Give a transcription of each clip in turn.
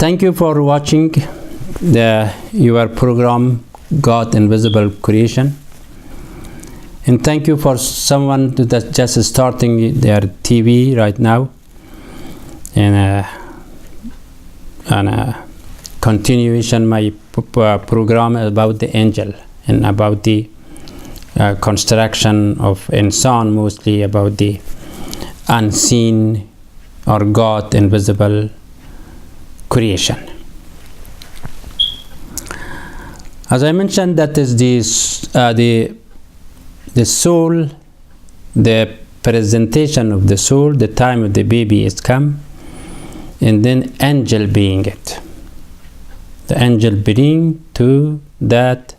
Thank you for watching your program, God Invisible Creation. And thank you for someone that's just starting their TV right now. And continuation my program about the angel and about the construction of insan, mostly about the unseen or God invisible creation. As I mentioned, that is the soul, the presentation of the soul, the time of the baby is come, and then angel being it. The angel bring to that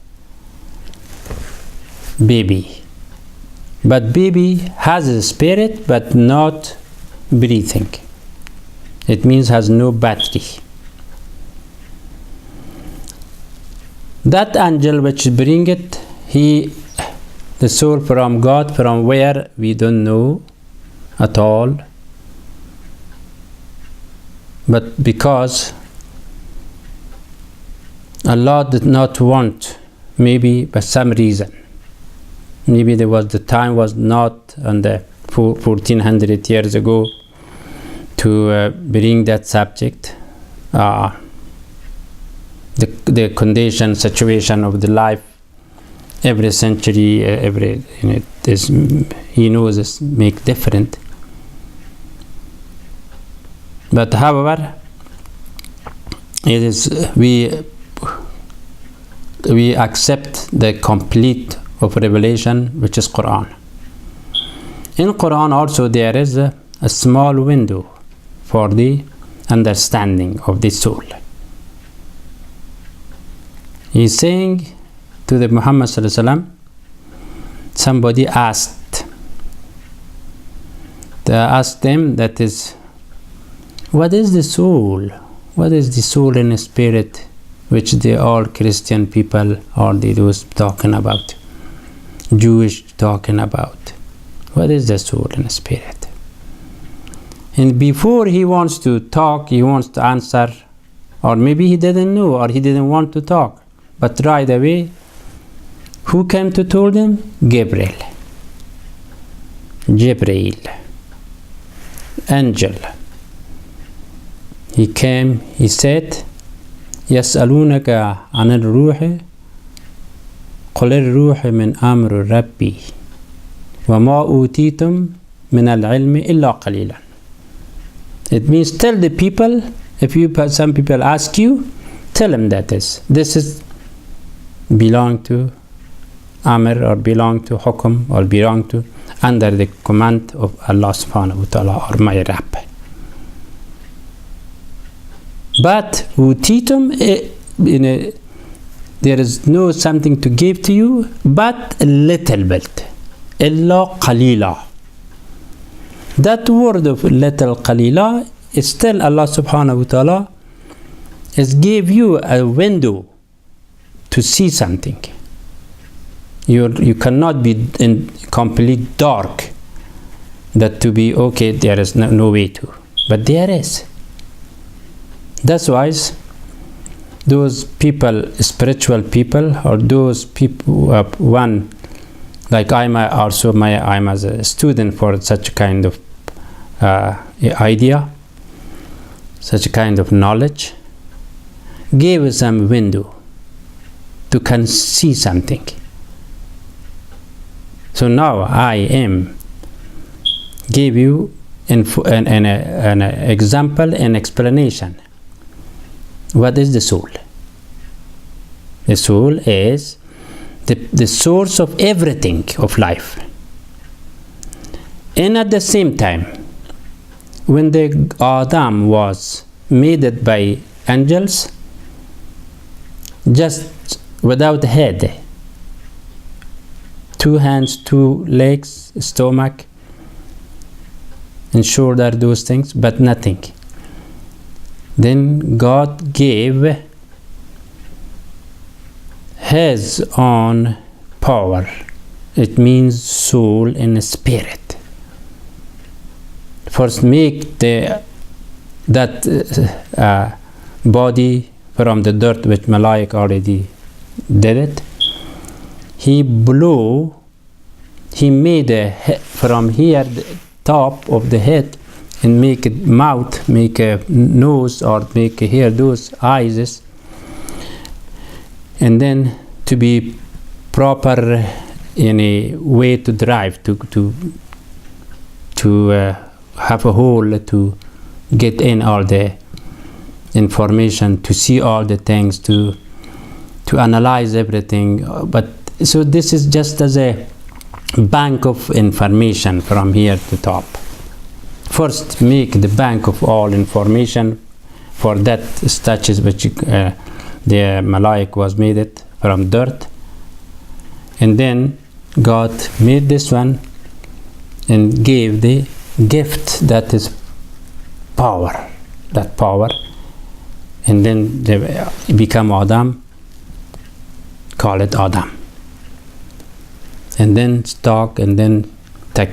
baby. But baby has a spirit but not breathing. It means has no battery. That angel which bring it, the soul from God, from where we don't know at all. But because Allah did not want, maybe for some reason, maybe the time was not on the 1400 years ago to bring that subject, the condition, situation of the life, every century, he knows this make different. But however, it is we accept the complete of revelation, which is Quran. In Quran also there is a small window for the understanding of the soul. He's saying to the Muhammad sallallahu alaihi wasallam, somebody asked them, that is, what is the soul? What is the soul and spirit, which they all Christian people or those talking about, Jewish talking about? What is the soul and spirit? And before he wants to talk, he wants to answer, or maybe he didn't know, or he didn't want to talk, but right away, who came to told him? Gabriel, angel. He came, he said, يسألونك عن الروح قل الروح من أمر ربي وما أوتيتم من العلم إلا قليلا. It means tell the people, some people ask you, tell them that this is belong to Amr, or belong to Hukum, or belong to under the command of Allah subhanahu wa ta'ala, or my Rabb. But utitum, there is no something to give to you, but a little bit. Illa qalila. That word of little qalila is still Allah subhanahu wa ta'ala is give you a window to see something. You cannot be in complete dark, that to be okay, there is no way to, but there is. That's why those people, spiritual people, or those people, one like I'm as a student for such kind of idea, such kind of knowledge, gave us some window to can see something. So now I give you an example and explanation. What is the soul? The soul is the source of everything of life. And at the same time, when the Adam was made by angels, just without head, 2 hands, 2 legs, stomach, and shoulder, those things, but nothing. Then God gave His own power. It means soul and spirit. First make that body from the dirt, which Malaik already did it. He made from here the top of the head, and make a mouth, make a nose, or make here those eyes, and then to be proper in a way to drive, to have a hole to get in all the information, to see all the things, to analyze everything. But so this is just as a bank of information from here to top. First, make the bank of all information for that statues which the Malaik was made it from dirt, and then God made this one and gave the gift that is power, and then they become Adam, call it Adam, and then talk, and then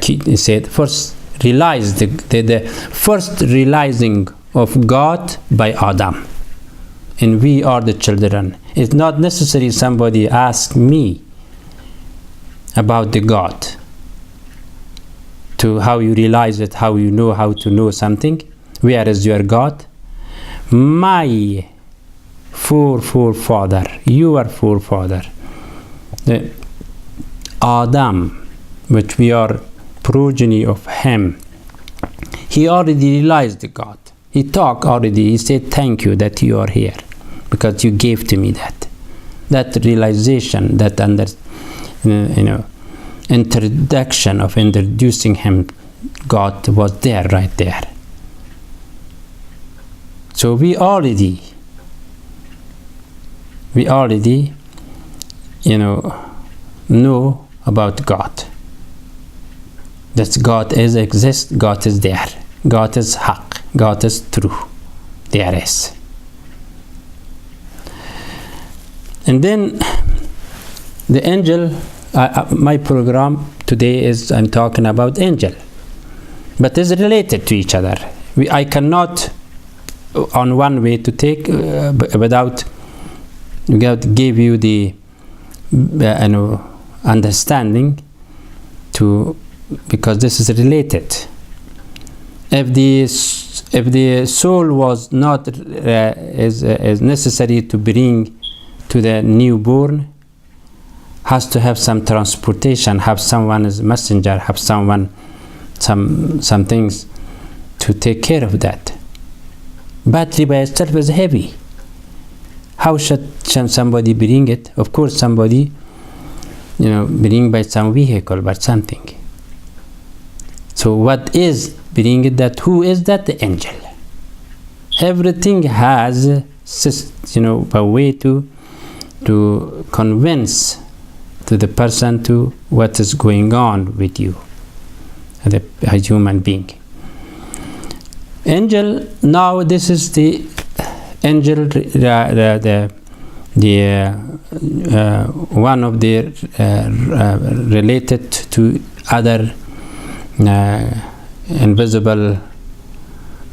he said first realize the first realizing of God by Adam, and we are the children. It's not necessary somebody ask me about the God, to how you realize it, how you know how to know something. Where is your God? My forefather, your forefather, the Adam, which we are progeny of him, he already realized the God. He talked already. He said, thank you that you are here, because you gave to me that realization, that introduction of introducing him, God was there, right there. So we already know about God. That God exists, God is there, God is haq, God is true. There is. And then the angel, my program today is, I'm talking about angel, but it's related to each other. I cannot on one way to take without give you the understanding to, because this is related. If the soul was not is necessary to bring to the newborn, has to have some transportation, have someone as a messenger, have someone some things to take care of that. Battery by itself is heavy. How should somebody bring it? Of course somebody bring by some vehicle, but something. So what is bring it? That who is that? The angel. Everything has a way to convince to the person to what is going on with you, a human being. Angel. Now this is the angel, one of the related to other invisible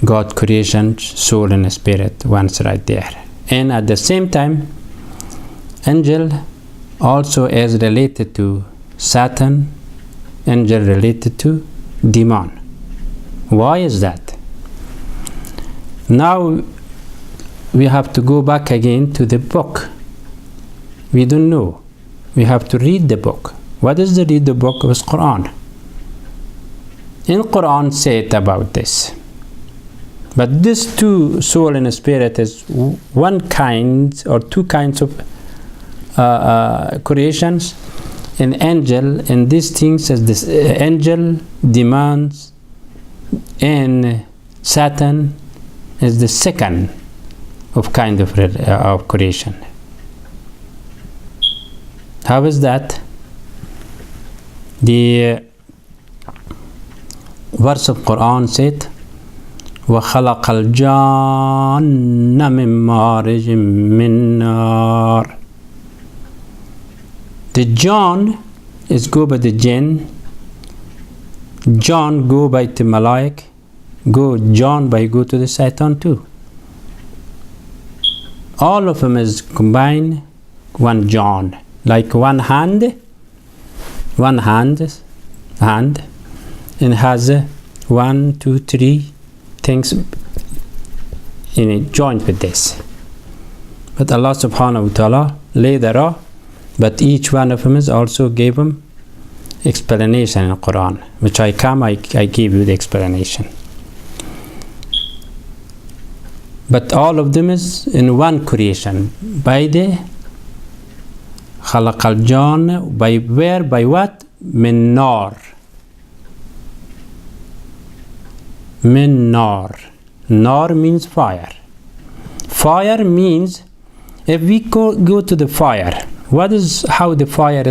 God creation, soul and spirit, once right there. And at the same time, angel also is related to Satan, angel related to demon. Why is that? Now we have to go back again to the book. We don't know. We have to read the book. What is the read the book? It was Quran. In Quran said about this. But this two, soul and spirit, is one kind or two kinds of creations. An angel, and these things as this angel, demons, and Satan is the second of kind of creation. How is that? The verse of Quran said, وَخَلَقَ الْجَانَّ مِن مَارِجٍ مِّن نَارٍ. The John is go by the jinn. John go by the Malaik. John by go to the Satan too. all of them is combined one John, like one hand, and has 1, 2, 3 things in it joined with this. But Allah subhanahu wa ta'ala later on, but each one of them is also gave them explanation in the Quran, which I give you the explanation. But all of them is in one creation by the خلق الجان, by where, by what? من نار. من نار. Nar means fire. Fire means, if we go to the fire, what is the fire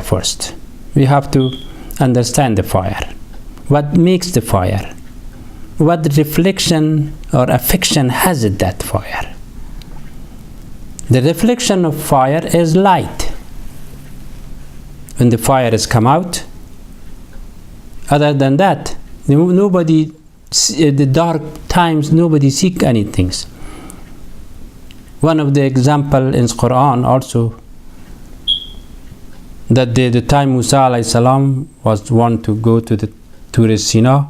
first? We have to understand the fire. What makes the fire? What reflection or affection has it, that fire? The reflection of fire is light. When the fire has come out, other than that, nobody, the dark times, nobody seek anything. One of the example in Quran also, that the time Musa alayhi salam was want to go to the Sinai,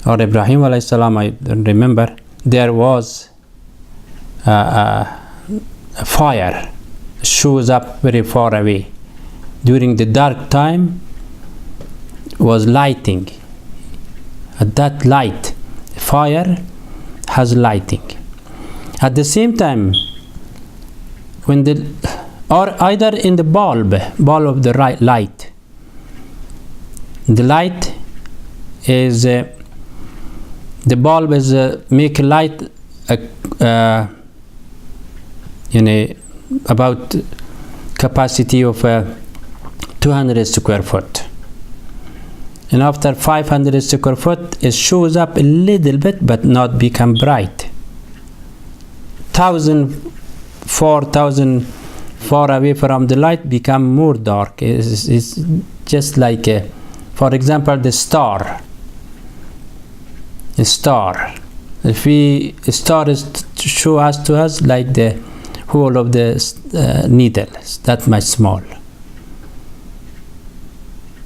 or Ibrahim alayhi salam, I don't remember, there was a fire shows up very far away. During the dark time was lighting. At that light, fire has lighting. At the same time, when or either in the bulb of the light, the light is the bulb is make light about capacity of 200 square foot, and after 500 square foot it shows up a little bit but not become bright. 4,000 far away from the light become more dark. It's just like for example the star. A star, if a star is to show to us like the whole of the needle, that much small.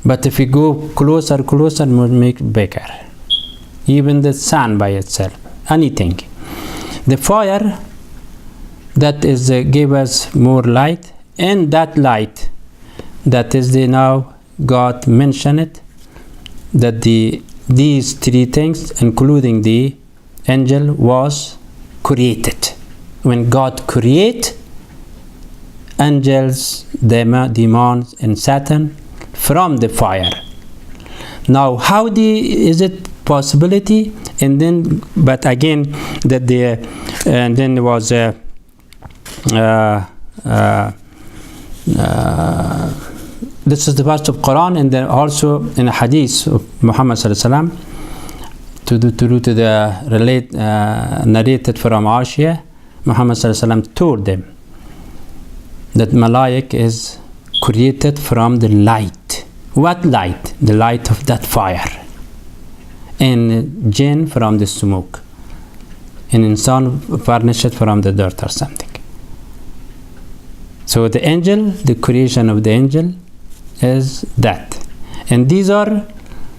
But if we go closer, we'll make bigger. Even the sun by itself, anything. The fire that is give us more light, and that light, that is the now God mentioned it, that these three things, including the angel, was created. When God create angels, demons, and Satan from the fire. Now, how is it possibility? And then, but again, that and then there was this is the verse of Quran, and then also in a hadith of Muhammad sallallahu alaihi wasallam, to the narrated from Aisha, Muhammad sallallahu alaihi wasallam told them that Malaik is created from the light. What light? The light of that fire. And jinn from the smoke. And insan furnished from the dirt or something. So the angel, the creation of the angel is that. And these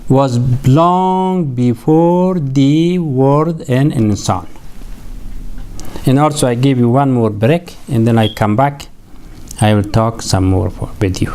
was long before the word in insan. And also I give you one more break, and then I come back. I will talk some more with you.